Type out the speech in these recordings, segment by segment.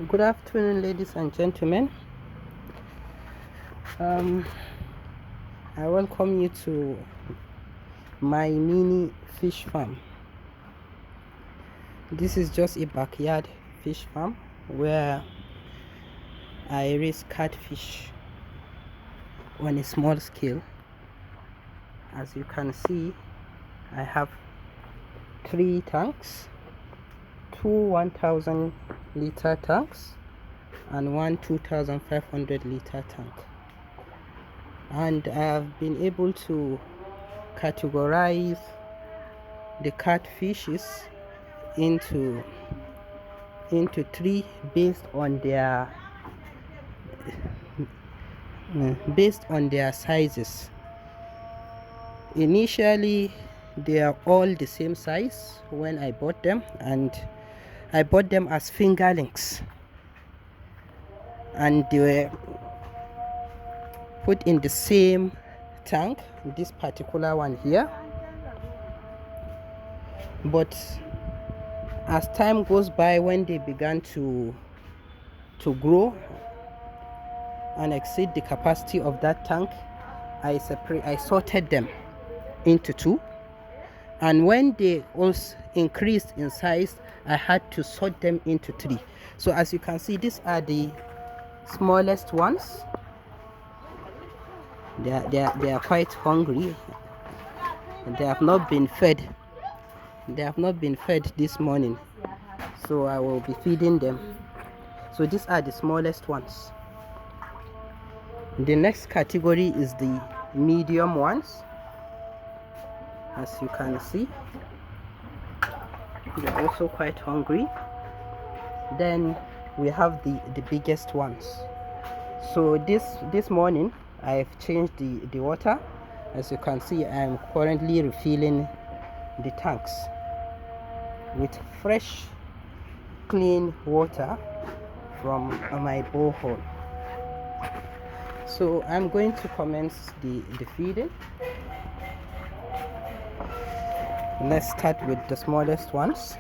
Good afternoon, ladies and gentlemen. I welcome you to my mini fish farm. This is just a backyard fish farm where I raise catfish on a small scale. As you can see, I have 3 tanks, 2 1,000 liter tanks and 1 2,500 liter tank, and I have been able to categorize the catfishes into 3 based on their sizes. Initially, they are all the same size when I bought them, and I bought them as fingerlings, and they were put in the same tank, this particular one here. But as time goes by, when they began to grow and exceed the capacity of that tank, I sorted them into 2, and when they also increased in size, I had to sort them into 3. So as you can see, these are the smallest ones. They are quite hungry. They have not been fed. They have not been fed this morning, so I will be feeding them. So these are the smallest ones. The next category is the medium ones. As you can see, they're also quite hungry. Then we have the biggest ones. So this morning I've changed the water. As you can see, I'm currently refilling the tanks with fresh, clean water from my borehole. So I'm going to commence the feeding. Let's start with the smallest ones.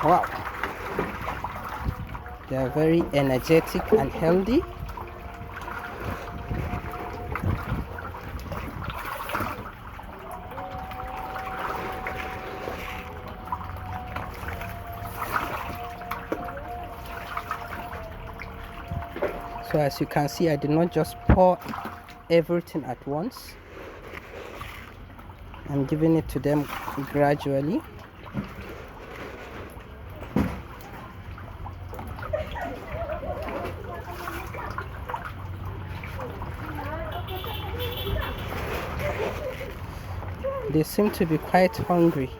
Wow, they are very energetic and healthy. So as you can see, I did not just pour everything at once. I'm giving it to them gradually. They seem to be quite hungry.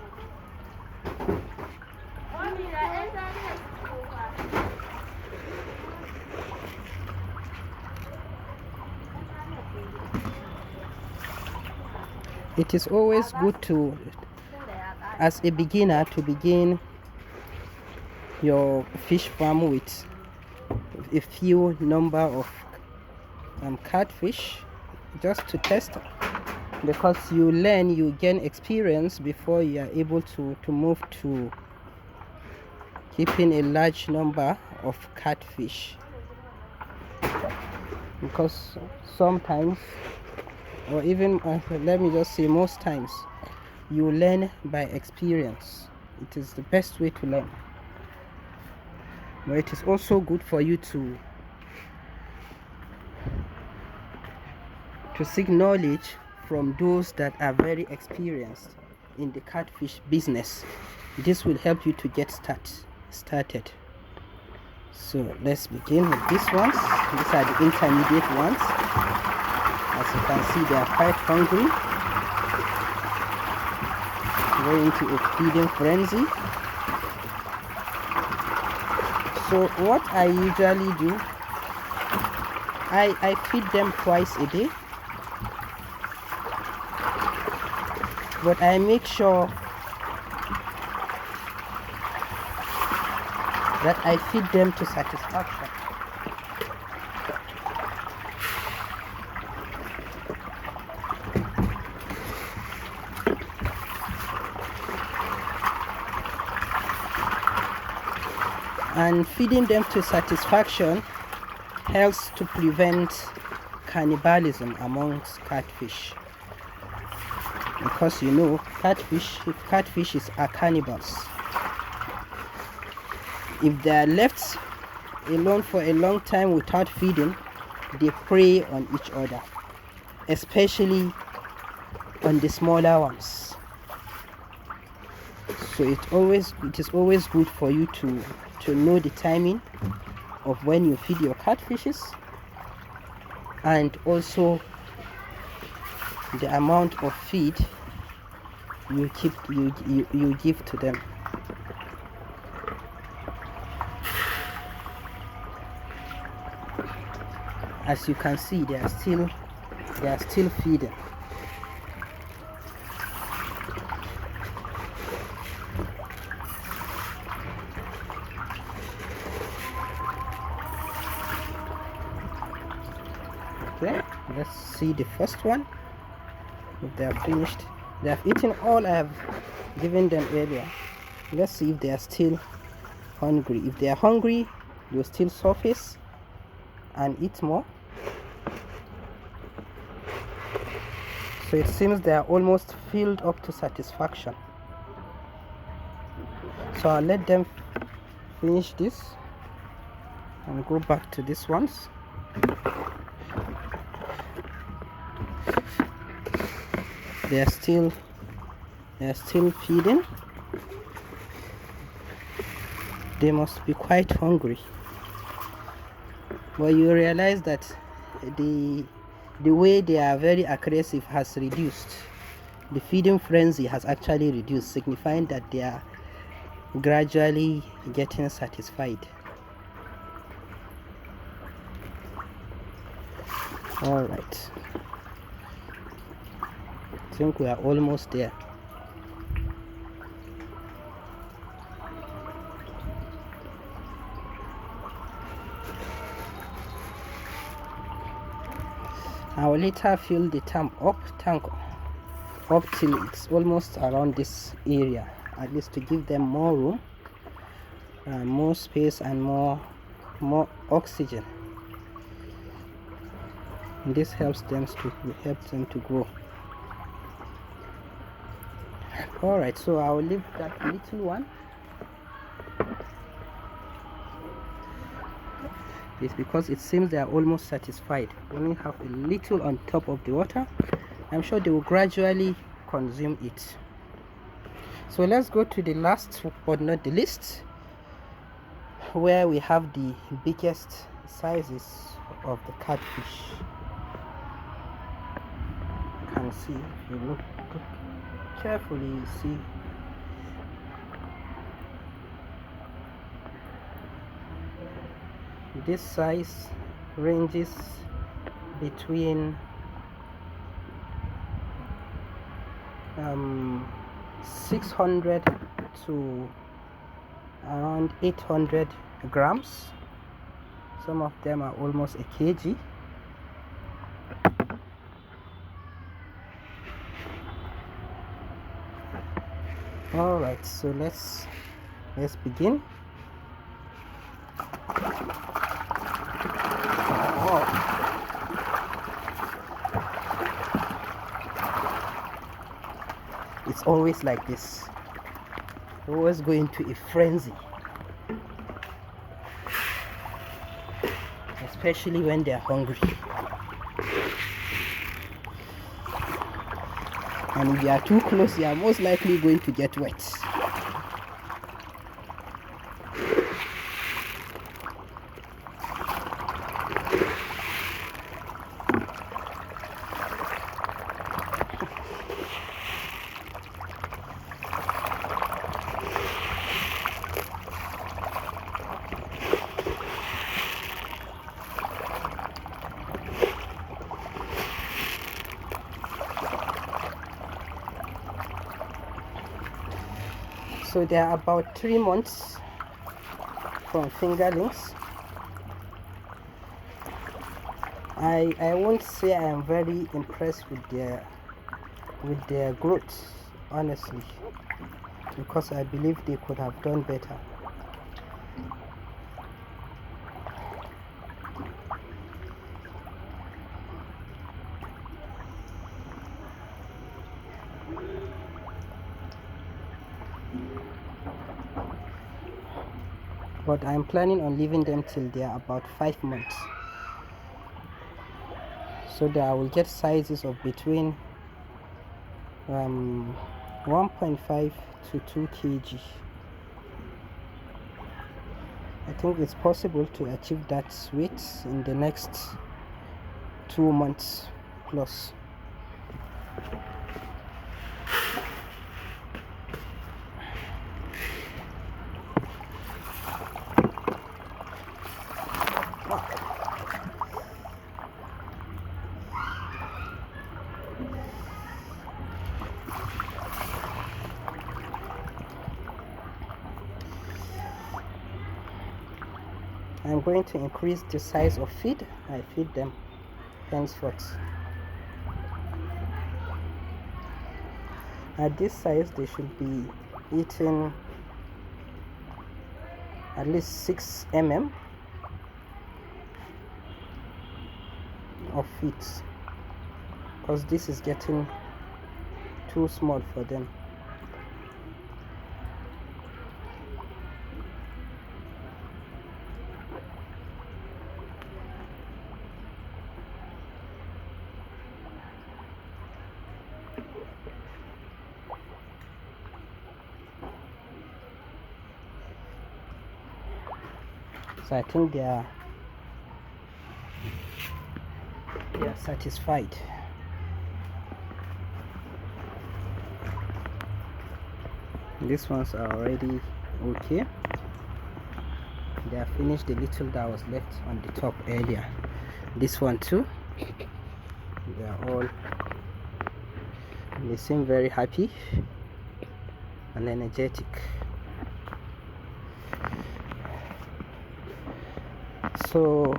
It is always good to, as a beginner, to begin your fish farm with a few number of catfish, just to test, because you learn, you gain experience before you are able to move to keeping a large number of catfish. Because sometimes, or even let me just say most times, you learn by experience. It is the best way to learn. But it is also good for you to seek knowledge from those that are very experienced in the catfish business. This will help you to get started. So let's begin with these ones. These are the intermediate ones. As you can see, they are quite hungry, very into a feeding frenzy. So what I usually do, I feed them twice a day, but I make sure that I feed them to satisfaction. And feeding them to satisfaction helps to prevent cannibalism amongst catfish, because you know catfishes are cannibals. If they are left alone for a long time without feeding, they prey on each other, especially on the smaller ones. So it is always good for you to know the timing of when you feed your catfishes, and also the amount of feed you give to them. As you can see, they are still feeding. Okay, let's see the first one. If they are finished, they have eaten all I have given them earlier. Let's see if they are still hungry. If they are hungry, they'll still surface and eat more. So it seems they are almost filled up to satisfaction. So I'll let them finish this and go back to these ones. They are still feeding. They must be quite hungry. But you realize that the way they are very aggressive has reduced. The feeding frenzy has actually reduced, signifying that they are gradually getting satisfied. All right, I think we are almost there. I will later fill the tank up till it's almost around this area, at least to give them more room, more space, and more oxygen. And this helps them to grow. All right, so I will leave that little one. It's because it seems they are almost satisfied. We only have a little on top of the water. I'm sure they will gradually consume it. So let's go to the last but not the least, where we have the biggest sizes of the catfish. You can see, if you look carefully, you see this size ranges between 600 to around 800 grams. Some of them are almost a kg. All right, so let's begin. It's always like this. They always go into a frenzy, especially when they are hungry. And if you are too close, you are most likely going to get wet. So they are about 3 months from fingerlings. I won't say I am very impressed with their growth, honestly, because I believe they could have done better. but I'm planning on leaving them till they're about 5 months, so that I will get sizes of between 1.5 to 2 kg. I think it's possible to achieve that weight in the next 2 months plus. I'm going to increase the size of feed I feed them henceforth. At this size, they should be eating at least 6 mm of feed, because this is getting too small for them. So I think they are satisfied. These ones are already okay. They are finished the little that was left on the top earlier. This one too, they are all, they seem very happy and energetic. So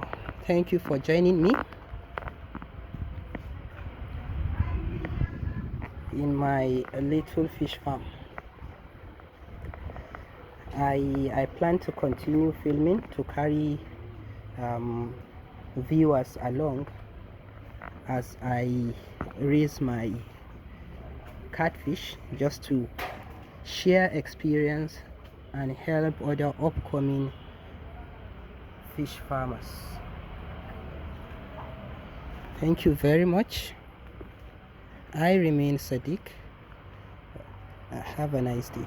thank you for joining me in my little fish farm. I plan to continue filming to carry viewers along as I raise my catfish, just to share experience and help other upcoming fish farmers. Thank you very much. I remain Sadiq. Have a nice day.